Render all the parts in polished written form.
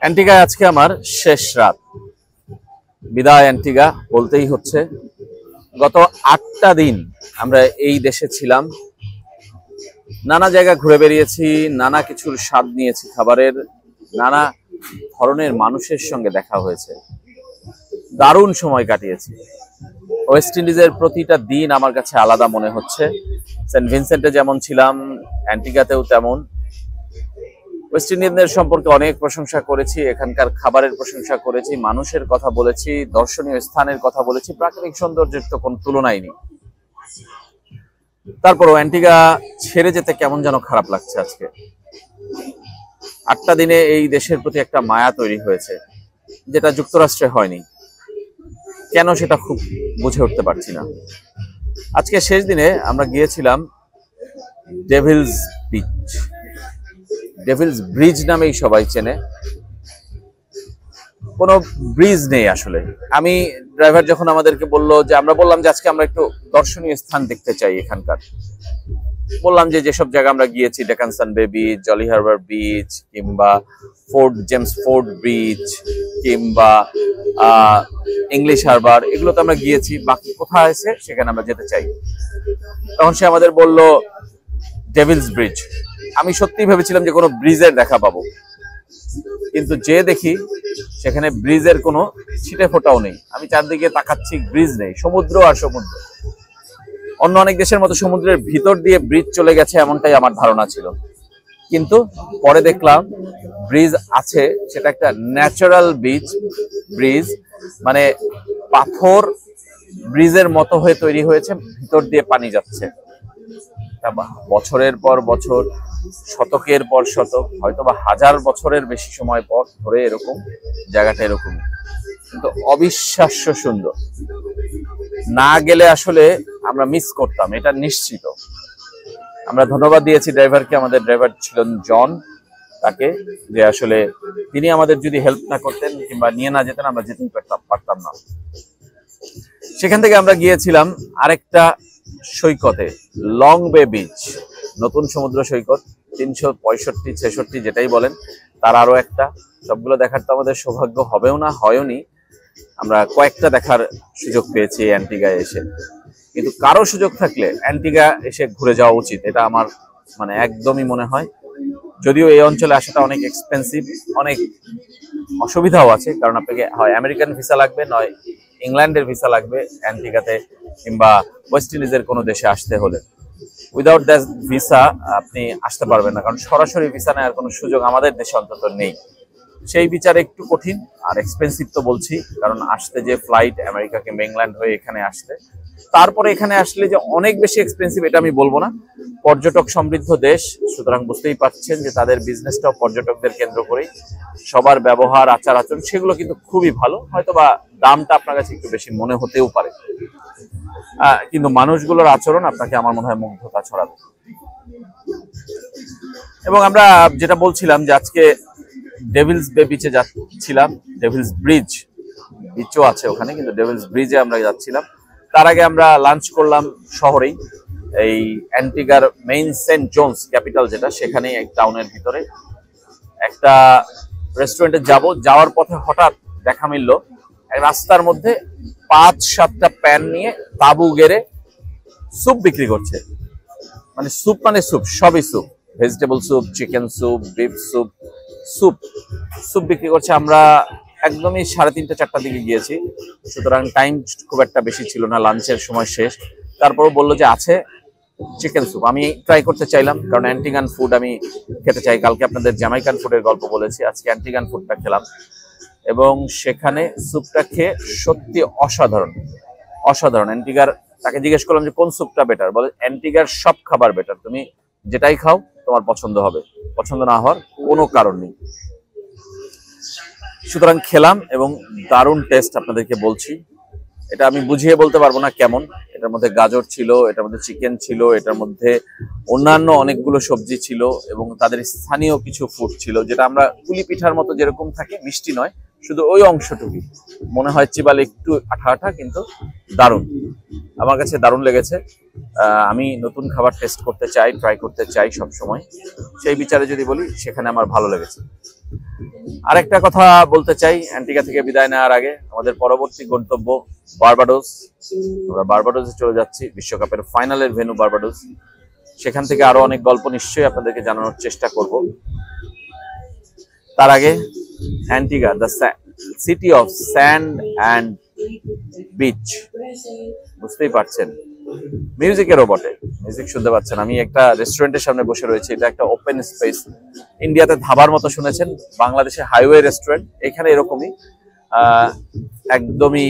অ্যান্টিগায় আজকে আমার শেষ রাত। বিদায় অ্যান্টিগা বলতেই হচ্ছে। গত 8টা দিন আমরা এই দেশে ছিলাম, নানা জায়গা ঘুরে বেরিয়েছি, নানা কিছুর স্বাদ নিয়েছি খাবারের, নানা ধরনের মানুষের সঙ্গে দেখা হয়েছে, দারুণ সময় কাটিয়েছি। ওয়েস্ট ইন্ডিজের প্রতিটা দিন আমার কাছে আলাদা মনে হচ্ছে। সেন্ট ভিনসেন্টে যেমন ছিলাম, অ্যান্টিগাতেও তেমন। ওয়েস্ট ইন্ডিয়ানদের সম্পর্কে অনেক প্রশংসা করেছি, এখানকার খাবারের প্রশংসা করেছি, মানুষের কথা বলেছি, দর্শনীয় স্থানের কথা বলেছি, প্রাকৃতিক সৌন্দর্যের তো কোনো তুলনাই নেই। তারপরও অ্যান্টিগা ছেড়ে যেতে কেমন যেন খারাপ লাগছে আজকে। 8টা দিনে এই দেশের প্রতি একটা মায়া তৈরি হয়েছে, যেটা যুক্তরাষ্ট্রে হয়নি। কেন সেটা খুব বুঝে উঠতে পারছি না। আজকে শেষ দিনে আমরা গিয়েছিলাম ডেভিলস বিচ, ডেভিলস ব্রিজ নামেই সবাই চেনে। কোনো ব্রিজ নেই আসলে। আমি ড্রাইভার যখন আমাদেরকে বললো যে, আমরা বললাম যে আজকে আমরা একটু দর্শনীয় স্থান দেখতে চাই এখানকার, বললাম যে যেসব জায়গা আমরা গিয়েছি, ডেকানসান বে বিচ, জলি হারবার বিচ, কিংবা জেমস ফোর্ড ব্রিজ, কিংবা ইংলিশ হারবার, এগুলো তো আমরা গিয়েছি, বাকি কোথায় আছে সেখানে আমরা যেতে চাই। তখন সে আমাদের বলল ডেভিলস ব্রিজ। আমি সত্যি ভেবেছিলাম যে কোনো ব্রিজের দেখা পাবো, কিন্তু যে দেখি সেখানে ব্রিজের কোনো ছিটে ফোটাও নেই। আমি চারদিকে তাকাচ্ছি, ব্রিজ নেই, সমুদ্র আর সমুদ্র। অন্য অনেক দেশের মতো সমুদ্রের ভিতর দিয়ে ব্রিজ চলে গেছে এমনটাই আমার ধারণা ছিল, কিন্তু পরে দেখলাম ব্রিজ আছে। সেটা একটা ন্যাচারাল ব্রিজ, মানে পাথর ব্রিজের মতো হয়ে তৈরি হয়েছে, ভিতর দিয়ে পানি যাচ্ছে। বছরের পর বছর, শতকের পর শতক, হয়তোবা 1000 বছরের বেশি সময় পর ধরে এরকম জায়গাটা এরকম, কিন্তু অবিশ্বাস্য সুন্দর। না গেলে আসলে আমরা মিস করতাম, এটা নিশ্চিত। আমরা ধন্যবাদ দিয়েছি ড্রাইভারকে। আমাদের ড্রাইভার ছিলেন জন, তাকে, যে আসলে তিনি আমাদের যদি হেল্প না করতেন কিংবা নিয়ে না যেতেন আমরা যেতেই পারতাম না। সেখান থেকে আমরা গিয়েছিলাম আরেকটা সৈকতে, লং বে বিচ, নতুন সমুদ্র সৈকত, 365-66 যেটাই বলেন, তার আরো একটা। সবগুলো দেখার তো আমাদের সৌভাগ্য হবেও না, হয়ওনি। আমরা কয়েকটা দেখার সুযোগ পেয়েছি অ্যান্টিগায় এসে, কিন্তু কারো সুযোগ থাকলে অ্যান্টিগা এসে ঘুরে যাওয়া উচিত, এটা আমার মানে একদমই মনে হয়। যদিও এই অঞ্চলে আসাটা অনেক এক্সপেন্সিভ, অনেক অসুবিধাও আছে, কারণ আপনাকে হয় আমেরিকান ভিসা লাগবে, নয় ইংল্যান্ডের ভিসা লাগবে অ্যান্টিগাতে কিংবা ওয়েস্ট ইন্ডিজের কোনো দেশে আসতে হলে। উইদাউট দ্যাট ভিসা আপনি আসতে পারবেন না, কারণ সরাসরি ভিসা নেওয়ার কোনো সুযোগ আমাদের দেশে অন্তত নেই। সেই বিচারে একটু কঠিন আর এক্সপেন্সিভ তো বলছি, কারণ আসতে যে ফ্লাইট আমেরিকা কিংবা ইংল্যান্ড হয়ে এখানে আসতে, তারপরে এখানে আসলে যে অনেক বেশি এক্সপেন্সিভ এটা আমি বলবো না। পর্যটক সমৃদ্ধ দেশ, সুতরাং বুঝতেই পারছেন যে তাদের বিজনেসটাও পর্যটকদের কেন্দ্র করেই। সবার ব্যবহার, আচার আচরণ সেগুলো কিন্তু খুবই ভালো। হয়তোবা দামটা আপনার কাছে একটু বেশি মনে হতেও পারে, কিন্তু মানুষগুলোর আচরণ আপনাকে আমার মনে হয় মুগ্ধতা ছড়াবে। এবং আমরা যেটা বলছিলাম যে আজকে ডেভিলস বে বিচে যাচ্ছিলাম, ডেভিলস বিচও আছে ওখানে, কিন্তু ডেভিলস ব্রিজে আমরা যাচ্ছিলাম। তার আগে আমরা লাঞ্চ করলাম শহরেই, এই অ্যান্টিগার মেইন সেন্ট জোনস ক্যাপিটাল যেটা, সেখানেই এক টাউনের ভিতরে একটা রেস্টুরেন্টে যাওয়ার পথে হঠাৎ দেখা মিলল রাস্তার মধ্যে 5-7টা প্যান নিয়ে তাঁবু গেড়ে স্যুপ বিক্রি করছে। মানে স্যুপ মানে স্যুপ, সবই soup, vegetable soup, chicken soup, beef soup বিক্রি করছে। আমরা একদমই 3:30-4টার দিকে গিয়েছি, সুতরাং টাইম খুব একটা বেশি ছিল না, লাঞ্চের সময় শেষ। তারপরও বললো যে আছে চিকেন স্যুপ। আমি ট্রাই করতে চাইলাম, কারণ অ্যান্টিগান ফুড আমি খেতে চাই। কালকে আপনাদের জ্যামাইকান ফুডের গল্প বলেছি, আজকে অ্যান্টিগান ফুডটা খেলাম, এবং সেখানে স্যুপটা খেয়ে সত্যি অসাধারণ। অ্যান্টিগার, তাকে জিজ্ঞেস করলাম যে কোন স্যুপটা বেটার, বলে অ্যান্টিগার সব খাবার বেটার, তুমি যেটাই খাও তোমার পছন্দ হবে, পছন্দ না হওয়ার কোনো কারণ নেই। সুতরাং খেলাম এবং দারুণ টেস্ট, আপনাদেরকে বলছি। এটা আমি বুঝিয়ে বলতে পারবো না কেমন। এটার মধ্যে গাজর ছিল, এটার মধ্যে চিকেন ছিল, এটার মধ্যে অন্যান্য অনেকগুলো সবজি ছিল, এবং তাদের স্থানীয় কিছু ফুড ছিল, যেটা আমরা কুলি পিঠার মতো যেরকম থাকে, মিষ্টি নয়, শুধু ওই অংশটুকুই মনে হয় চিবালে একটু আঠা আঠা, কিন্তু দারুণ, আমার কাছে দারুণ লেগেছে। আমি নতুন খাবার টেস্ট করতে চাই, ট্রাই করতে চাই সব সময়। সেই বিচারে যদি বলি, সেখানে আমার ভালো লেগেছে। আরেকটা কথা বলতে চাই অ্যান্টিগা থেকে বিদায় নেওয়ার আগে, আমাদের পরবর্তী গন্তব্য বার্বাডোস। আমরা বার্বাডোসে চলে যাচ্ছি, বিশ্বকাপের ফাইনালের ভেন্যু বার্বাডোস। সেখান থেকে আরো অনেক গল্প নিশ্চয়ই আপনাদেরকে জানানোর চেষ্টা করব। তার আগে Antigua, the city of sand and beach, বুঝতেই পারছেন মিউজিকেরও বটে, মিউজিক শুনতে পাচ্ছেন। আমি একটা রেস্টুরেন্টের সামনে বসে রয়েছি, এটা একটা ওপেন স্পেস। ইন্ডিয়াতে ধাবার মতো শুনেছেন, বাংলাদেশে হাইওয়ে রেস্টুরেন্ট, এখানে এরকমই একদমই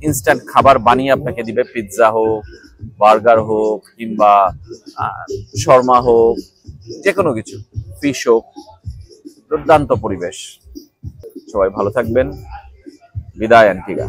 ইনস্ট্যান্ট খাবার বানিয়ে আপনাকে দিবে, পিৎজা হোক, বার্গার হোক, কিংবা শর্মা হোক, যে কোনো কিছু, ফিশ হোক। দুর্দান্ত পরিবেশ। সবাই ভালো থাকবেন। বিদায় অ্যান্টিগা।